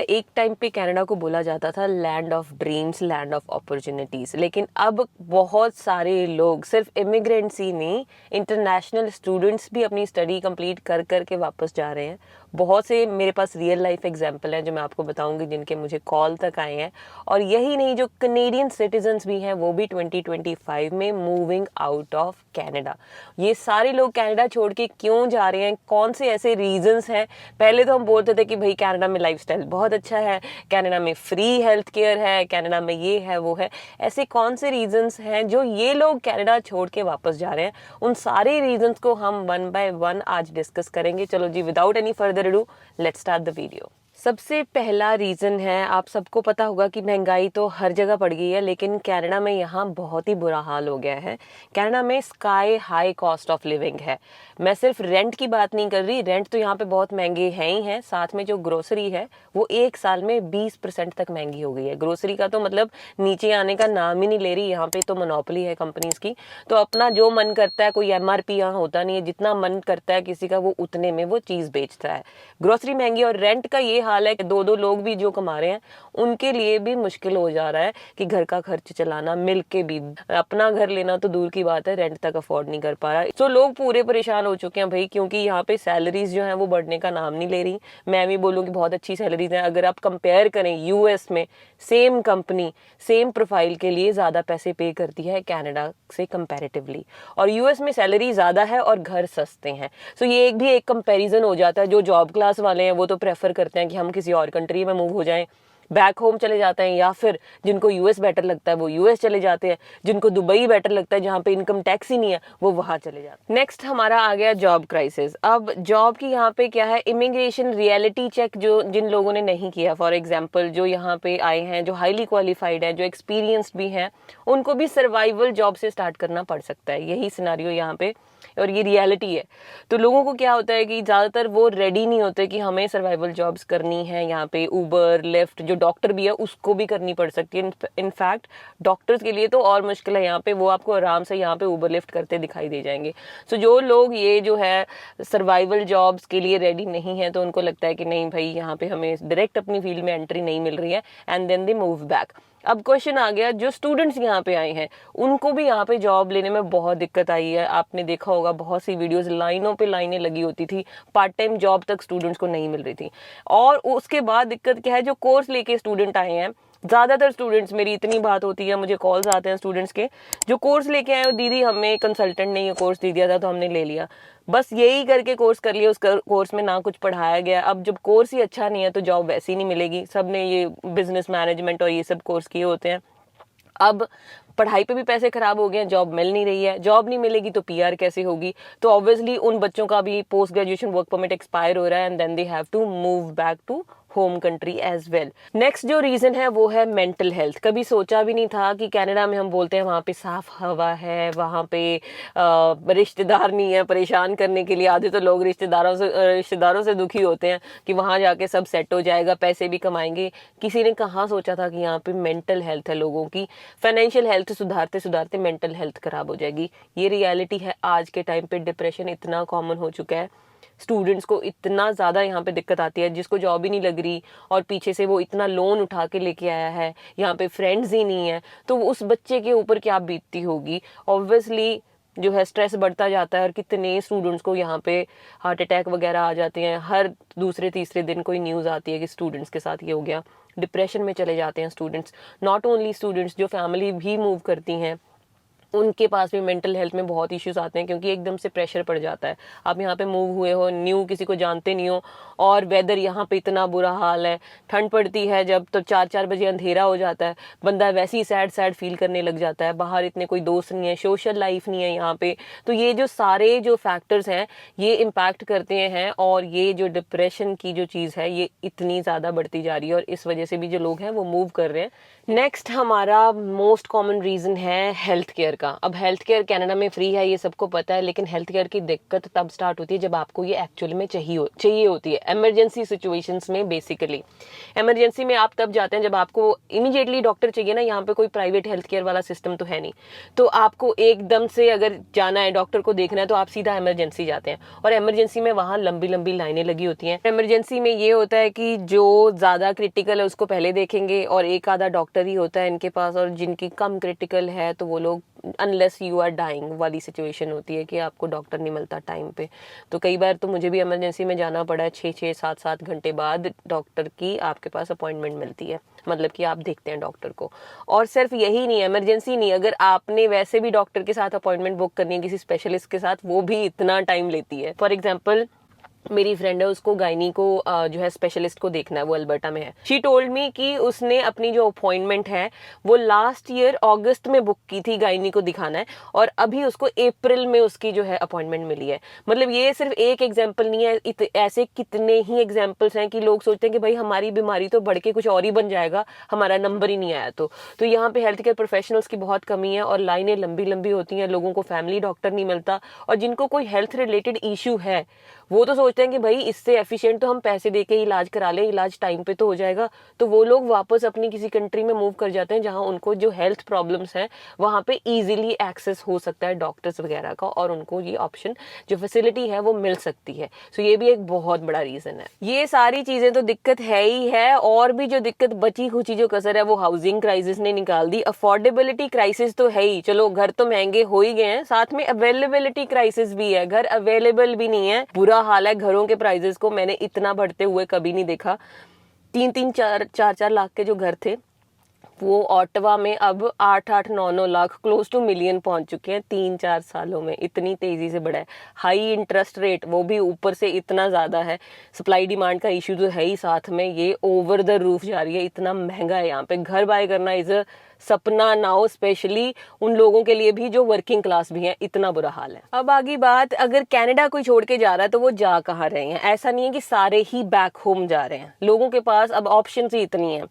एक टाइम पे कनाडा को बोला जाता था land of dreams, land of opportunities, लेकिन अब बहुत सारे लोग, सिर्फ इमिग्रेंट्स ही नहीं, इंटरनेशनल स्टूडेंट्स भी अपनी स्टडी कंप्लीट कर कर के वापस जा रहे हैं। बहुत से मेरे पास रियल लाइफ एग्जांपल हैं जो मैं आपको बताऊंगी, जिनके मुझे कॉल तक आए हैं। और यही नहीं, जो कनेडियन सिटीजन्स भी हैं वो भी 2025 में मूविंग आउट ऑफ कनाडा। ये सारे लोग कनाडा छोड़ के क्यों जा रहे हैं, कौन से ऐसे रीजंस हैं? पहले तो हम बोलते थे कि भाई कनाडा में लाइफस्टाइल बहुत अच्छा है, कनाडा में फ्री हेल्थ केयर है, कनाडा में ये है वो है। ऐसे कौन से रीजंस हैं जो ये लोग कनाडा छोड़ के वापस जा रहे हैं? उन सारे रीजंस को हम वन बाय वन आज डिस्कस करेंगे। चलो जी, without any further ado, let's start the video. सबसे पहला रीज़न है, आप सबको पता होगा कि महंगाई तो हर जगह बढ़ गई है, लेकिन कनाडा में यहाँ बहुत ही बुरा हाल हो गया है। कनाडा में sky high cost of living है। मैं सिर्फ रेंट की बात नहीं कर रही, रेंट तो यहाँ पे बहुत महंगे हैं ही हैं, साथ में जो ग्रोसरी है वो एक साल में 20% तक महंगी हो गई है। ग्रोसरी का तो मतलब नीचे आने का नाम ही नहीं ले रही। यहाँ पे तो मोनोपोली है कंपनीज की, तो अपना जो मन करता है, कोई एमआरपी यहाँ होता नहीं है, जितना मन करता है किसी का वो उतने में वो चीज़ बेचता है। ग्रोसरी महंगी और रेंट का ये हाल है कि दो दो लोग भी जो कमा रहे हैं उनके लिए भी मुश्किल हो जा रहा है कि घर का खर्च चलाना, मिल के भी अपना घर लेना तो दूर की बात है, रेंट तक अफोर्ड नहीं कर पा रहा। तो लोग पूरे परेशान हो चुके हैं भाई, क्योंकि यहाँ पे सैलरीज जो है वो बढ़ने का नाम नहीं ले रही। मैं भी बोलूँ कि बहुत अच्छी सैलरीज हैं। अगर आप कंपेयर करें यूएस में, सेम कंपनी सेम प्रोफाइल के लिए ज़्यादा पैसे पे करती है कनाडा से कंपैरेटिवली, और यूएस में सैलरी ज़्यादा है और घर सस्ते हैं। सो ये एक कंपैरिजन हो जाता है। जो जॉब क्लास वाले हैं वो तो प्रेफर करते हैं कि हम किसी और कंट्री में मूव हो जाएं, बैक होम चले जाते हैं, या फिर जिनको यूएस बेटर लगता है वो यूएस चले जाते हैं, जिनको दुबई बेटर लगता है जहाँ पे इनकम टैक्स ही नहीं है वो वहाँ चले जाते हैं। नेक्स्ट हमारा आ गया जॉब क्राइसिस। अब जॉब की यहाँ पे क्या है, इमिग्रेशन रियलिटी चेक जो जिन लोगों ने नहीं किया, फॉर एग्जाम्पल जो यहाँ पे आए हैं, जो हाईली क्वालिफाइड है, जो एक्सपीरियंस्ड भी हैं, उनको भी सर्वाइवल जॉब से स्टार्ट करना पड़ सकता है। यही सिनारियो यहाँ पे, और ये रियलिटी है। तो लोगों को क्या होता है कि ज़्यादातर वो रेडी नहीं होते कि हमें सर्वाइवल जॉब्स करनी है। यहाँ पे उबर, लिफ्ट, जो डॉक्टर भी है उसको भी करनी पड़ सकती है। इनफैक्ट डॉक्टर्स के लिए तो और मुश्किल है यहाँ पे, वो आपको आराम से यहाँ पे उबर लिफ्ट करते दिखाई दे जाएंगे। सो जो लोग ये जो है सर्वाइवल जॉब्स के लिए रेडी नहीं है, तो उनको लगता है कि नहीं भाई यहाँ पे हमें डायरेक्ट अपनी फील्ड में एंट्री नहीं मिल रही है, and then they move back. अब क्वेश्चन आ गया, जो स्टूडेंट्स यहाँ पे आए हैं उनको भी यहाँ पे जॉब लेने में बहुत दिक्कत आई है। आपने देखा होगा बहुत सी वीडियोस, लाइनों पे लाइनें लगी होती थी, पार्ट टाइम जॉब तक स्टूडेंट्स को नहीं मिल रही थी। और उसके बाद दिक्कत क्या है, जो कोर्स लेके स्टूडेंट आए हैं, ज़्यादातर स्टूडेंट्स, मेरी इतनी बात होती है, मुझे कॉल्स आते हैं स्टूडेंट्स के जो कोर्स लेके आए, दीदी हमें कंसल्टेंट ने ये कोर्स दे दिया था तो हमने ले लिया, बस यही करके कोर्स कर लिया, उस कोर्स में ना कुछ पढ़ाया गया। अब जब कोर्स ही अच्छा नहीं है तो जॉब वैसी नहीं मिलेगी। सब ने ये बिजनेस मैनेजमेंट और ये सब कोर्स किए होते हैं। अब पढ़ाई पे भी पैसे खराब हो गए हैं, जॉब मिल नहीं रही है, जॉब नहीं मिलेगी तो पीआर कैसे होगी? तो ऑब्वियसली उन बच्चों का भी post graduation work permit expire हो रहा है, and then they have to move back to home country as well. Next जो रीजन है वो है मेंटल हेल्थ। कभी सोचा भी नहीं था कि कनाडा में, हम बोलते हैं वहाँ पे साफ हवा है, वहाँ पे रिश्तेदार नहीं है परेशान करने के लिए। आधे तो लोग रिश्तेदारों से दुखी होते हैं कि वहाँ जाके सब सेट हो जाएगा, पैसे भी कमाएंगे। किसी ने कहाँ सोचा था कि यहाँ पे मेंटल हेल्थ है लोगों की, फाइनेंशियल हेल्थ सुधारते सुधारते मेंटल हेल्थ खराब हो जाएगी। ये रियलिटी है आज के टाइम पे। डिप्रेशन इतना कॉमन हो चुका है, स्टूडेंट्स को इतना ज़्यादा यहाँ पे दिक्कत आती है, जिसको जॉब ही नहीं लग रही और पीछे से वो इतना लोन उठा के लेके आया है, यहाँ पे फ्रेंड्स ही नहीं है, तो उस बच्चे के ऊपर क्या बीतती होगी। ऑब्वियसली जो है स्ट्रेस बढ़ता जाता है, और कितने स्टूडेंट्स को यहाँ पे हार्ट अटैक वगैरह आ जाते हैं। हर दूसरे तीसरे दिन कोई न्यूज़ आती है कि स्टूडेंट्स के साथ ये हो गया। डिप्रेशन में चले जाते हैं स्टूडेंट्स। नॉट ओनली स्टूडेंट्स, जो फैमिली भी मूव करती हैं उनके पास भी मेंटल हेल्थ में बहुत इश्यूज आते हैं, क्योंकि एकदम से प्रेशर पड़ जाता है। आप यहाँ पे मूव हुए हो, न्यू किसी को जानते नहीं हो, और वेदर यहाँ पे इतना बुरा हाल है, ठंड पड़ती है जब तो 4-4 बजे अंधेरा हो जाता है, बंदा वैसे ही सैड सैड फील करने लग जाता है। बाहर इतने कोई दोस्त नहीं है, सोशल लाइफ नहीं है यहाँ पे। तो ये जो सारे जो फैक्टर्स हैं ये इम्पैक्ट करते हैं, और ये जो डिप्रेशन की जो चीज़ है ये इतनी ज़्यादा बढ़ती जा रही है, और इस वजह से भी जो लोग हैं वो मूव कर रहे हैं। नेक्स्ट हमारा मोस्ट कॉमन रीज़न है हेल्थ केयर का। अब हेल्थ केयर कनाडा में फ्री है, ये सबको पता है, लेकिन हेल्थ केयर की दिक्कत तब स्टार्ट होती है जब आपको ये एक्चुअली में चाहिए होती है, इमरजेंसी सिचुएशंस में। बेसिकली इमरजेंसी में आप तब जाते हैं जब आपको इमीडिएटली डॉक्टर चाहिए ना। यहाँ पे कोई प्राइवेट हेल्थ केयर वाला सिस्टम तो है नहीं, तो आपको एकदम से अगर जाना है, डॉक्टर को देखना है, तो आप सीधा इमरजेंसी जाते हैं। और इमरजेंसी में वहाँ लंबी लंबी लाइनें लगी होती हैं। इमरजेंसी में ये होता है कि जो ज़्यादा क्रिटिकल है उसको पहले देखेंगे, और एक आधा डॉक्टर ही होता है इनके पास, और जिनकी कम क्रिटिकल है तो वो लोग अनलेस यू आर डाइंग वाली सिचुएशन होती है कि आपको डॉक्टर नहीं मिलता टाइम पे। तो कई बार तो मुझे भी इमरजेंसी में जाना पड़ा है, 6-6, 7-7 घंटे बाद डॉक्टर की आपके पास अपॉइंटमेंट मिलती है, मतलब कि आप देखते हैं डॉक्टर को। और सिर्फ यही नहीं, इमरजेंसी नहीं, अगर आपने वैसे भी डॉक्टर के साथ अपॉइंटमेंट बुक करनी है किसी स्पेशलिस्ट के साथ, वो भी इतना टाइम लेती है। फॉर एग्जाम्पल मेरी फ्रेंड है, उसको गायनी को जो है स्पेशलिस्ट को देखना है, वो अल्बर्टा में है। शी टोल्ड मी कि उसने अपनी जो अपॉइंटमेंट है वो लास्ट ईयर अगस्त में बुक की थी, गायनी को दिखाना है, और अभी उसको अप्रैल में उसकी जो है अपॉइंटमेंट मिली है। मतलब ये सिर्फ एक एग्जाम्पल नहीं है, ऐसे कितने ही एग्जाम्पल्स हैं कि लोग सोचते हैं कि भाई हमारी बीमारी तो बढ़ के कुछ और ही बन जाएगा, हमारा नंबर ही नहीं आया तो यहाँ पे हेल्थ केयर प्रोफेशनल्स की बहुत कमी है, और लाइनें लंबी लंबी होती हैं, लोगों को फैमिली डॉक्टर नहीं मिलता। और जिनको कोई हेल्थ रिलेटेड इशू है वो तो सोचते हैं कि भाई इससे एफिशिएंट तो हम पैसे देके इलाज करा लें, इलाज टाइम पे तो हो जाएगा। तो वो लोग वापस अपनी किसी कंट्री में मूव कर जाते हैं जहां उनको जो हेल्थ प्रॉब्लम्स हैं वहां पे इजीली एक्सेस हो सकता है डॉक्टर्स वगैरह का, और उनको ये ऑप्शन जो फैसिलिटी है वो मिल सकती है। सो ये भी एक बहुत बड़ा रीजन है। ये सारी चीजें तो दिक्कत है ही है, और भी जो दिक्कत बची खुची जो कसर है वो हाउसिंग क्राइसिस ने निकाल दी। अफोर्डेबिलिटी क्राइसिस तो है ही, चलो घर तो महंगे हो ही गए हैं, साथ में अवेलेबिलिटी क्राइसिस भी है, घर अवेलेबल भी नहीं है। बुरा हाल है घरों के प्राइजेस को, मैंने इतना बढ़ते हुए कभी नहीं देखा। 3-3, 4-4 लाख के जो घर थे वो ऑटवा में अब 8-8, 9-9 लाख, क्लोज टू मिलियन पहुंच चुके हैं 3-4 सालों में। इतनी तेजी से बढ़ा है। हाई इंटरेस्ट रेट वो भी ऊपर से इतना ज्यादा है, सप्लाई डिमांड का इश्यू तो है ही, साथ में ये ओवर द रूफ जा रही है, इतना महंगा है यहाँ पे। घर बाय करना इज अ सपना नाउ, स्पेशली उन लोगों के लिए भी जो वर्किंग क्लास भी हैं, इतना बुरा हाल है। अब आगे बात, अगर कनाडा कोई छोड़ के जा रहा है तो वो जा कहाँ रहे हैं? ऐसा नहीं है कि सारे ही बैक होम जा रहे हैं, लोगों के पास अब ऑप्शन ही इतनी है।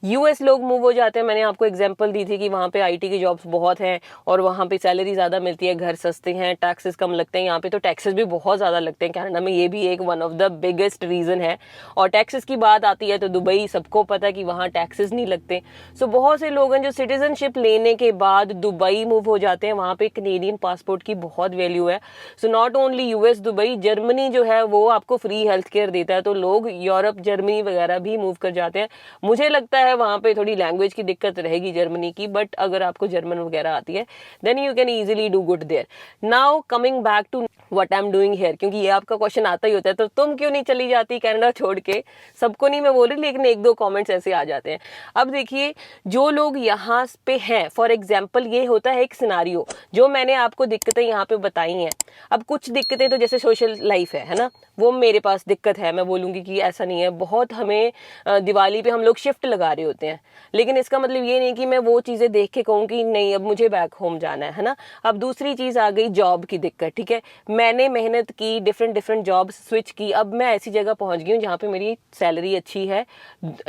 यूएस लोग मूव हो जाते हैं, मैंने आपको एग्जांपल दी थी कि वहाँ पे आईटी की जॉब्स बहुत हैं और वहाँ पे सैलरी ज़्यादा मिलती है, घर सस्ते हैं, टैक्सेस कम लगते हैं। यहाँ पे तो टैक्सेस भी बहुत ज़्यादा लगते हैं कनाडा में, ये भी एक one of the biggest reason है। और टैक्सेस की बात आती है तो दुबई, सबको पता है कि वहाँ टैक्सेस नहीं लगते। सो बहुत से लोग हैं जो सिटीजनशिप लेने के बाद दुबई मूव हो जाते हैं, वहाँ पे कनेडियन पासपोर्ट की बहुत वैल्यू है। So not only US, Dubai, Germany जो है वो आपको फ्री हेल्थ केयर देता है, तो लोग यूरोप, जर्मनी वगैरह भी मूव कर जाते हैं। मुझे लगता है वहाँ पे थोड़ी लैंग्वेज की दिक्कत रहेगी जर्मनी की, बट अगर आपको जर्मन वगैरह आती है then you can easily do good there. Now coming back to what I am doing here, क्योंकि ये आपका क्वेश्चन आता ही होता है, तो तुम क्यों नहीं चली जाती कनाडा छोड़ के? सबको नहीं मैं बोल रही, लेकिन 1-2 कमेंट्स ऐसे आ जाते हैं। अब देखिए, जो लोग यहाँ पे हैं, फॉर एग्जाम्पल ये होता है एक सिनारियो, जो मैंने आपको दिक्कतें यहाँ पे बताई हैं। अब कुछ दिक्कतें तो जैसे सोशल लाइफ है ना, वो मेरे पास दिक्कत है, मैं बोलूँगी कि ऐसा नहीं है। बहुत हमें दिवाली पे हम लोग शिफ्ट लगा रहे होते हैं, लेकिन इसका मतलब ये नहीं कि मैं वो चीज़ें देख के कहूँ कि नहीं अब मुझे बैक होम जाना है ना। अब दूसरी चीज़ आ गई जॉब की दिक्कत, ठीक है। मैंने मेहनत की, डिफरेंट जॉब स्विच की, अब मैं ऐसी जगह पहुँच गई हूँ जहाँ पे मेरी सैलरी अच्छी है,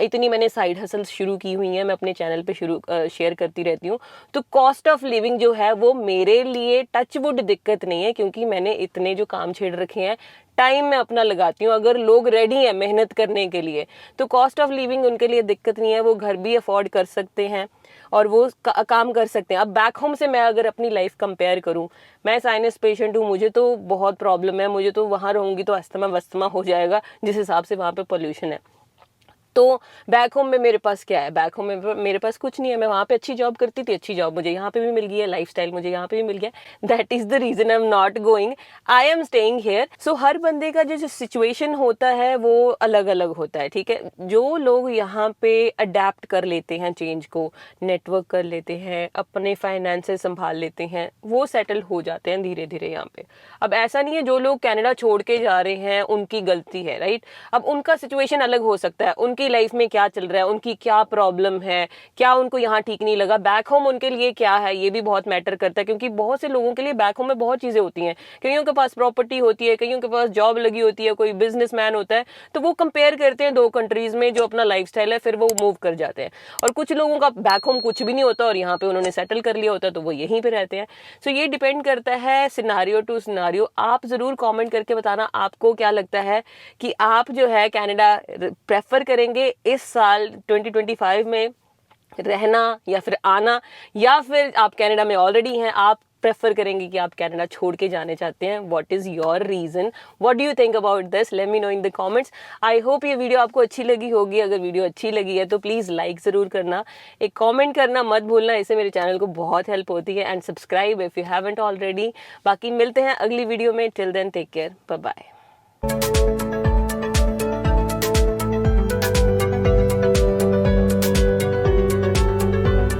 इतनी मैंने साइड हसल शुरू की हुई है, मैं अपने चैनल पे शेयर करती रहती हूँ। तो कॉस्ट ऑफ लिविंग जो है वो मेरे लिए टचवुड दिक्कत नहीं है, क्योंकि मैंने इतने जो काम छेड़ रखे हैं, टाइम में अपना लगाती हूँ। अगर लोग रेडी हैं मेहनत करने के लिए तो कॉस्ट ऑफ लिविंग उनके लिए दिक्कत नहीं है, वो घर भी अफोर्ड कर सकते हैं और वो काम कर सकते हैं। अब बैक होम से मैं अगर अपनी लाइफ कंपेयर करूँ, मैं साइनस पेशेंट हूँ, मुझे तो बहुत प्रॉब्लम है, मुझे तो वहाँ रहूँगी तो अस्थमा वस्थमा हो जाएगा, जिस हिसाब से वहाँ पे पोल्यूशन है। तो बैक होम में मेरे पास क्या है? बैक होम में मेरे पास कुछ नहीं है। मैं वहाँ पे अच्छी जॉब करती थी, अच्छी जॉब मुझे यहाँ पे भी मिल गई है, लाइफस्टाइल मुझे यहाँ पे भी मिल गया। That is the reason I am not going, I am staying here. So हर बंदे का जो सिचुएशन होता है वो अलग अलग होता है, ठीक है। जो लोग यहाँ पे अडेप्ट कर लेते हैं चेंज को, नेटवर्क कर लेते हैं, अपने फाइनेंसेस संभाल लेते हैं, वो सेटल हो जाते हैं धीरे धीरे यहाँ पे। अब ऐसा नहीं है जो लोग कनाडा छोड़ के जा रहे हैं उनकी गलती है, राइट। अब उनका सिचुएशन अलग हो सकता है, उनकी उनकी लाइफ में क्या चल रहा है, उनकी क्या प्रॉब्लम है, क्या उनको यहाँ ठीक नहीं लगा, बैक होम उनके लिए क्या है, ये भी बहुत मैटर करता है। क्योंकि बहुत से लोगों के लिए बैक होम में बहुत चीज़ें होती हैं, कईयों के पास प्रॉपर्टी होती है, कईयों के पास जॉब लगी होती है, कोई बिजनेसमैन होता है, तो वो कंपेयर करते हैं दो कंट्रीज में जो अपना लाइफस्टाइल है, फिर वो मूव कर जाते हैं। और कुछ लोगों का बैक होम कुछ भी नहीं होता और यहाँ पे उन्होंने सेटल कर लिया होता है, तो वो यहीं पे रहते हैं। सो ये डिपेंड करता है सिनारियो टू सिनारियो। आप ज़रूर कमेंट करके बताना आपको क्या लगता है कि आप जो है कनाडा प्रेफर करेंगे इस साल 2025 में रहना या फिर आना, या फिर आप कनाडा में ऑलरेडी हैं, आप प्रेफर करेंगे कि आप कनाडा छोड़ के जाने चाहते हैं। What is your reason, what do you think about this, let me know in the comments. I hope ये वीडियो आपको अच्छी लगी होगी। अगर वीडियो अच्छी लगी है तो प्लीज़ लाइक ज़रूर करना, एक कमेंट करना मत भूलना, इससे मेरे चैनल को बहुत हेल्प होती है। And subscribe if you haven't already. बाकी मिलते हैं अगली वीडियो में, till then take care, bye bye.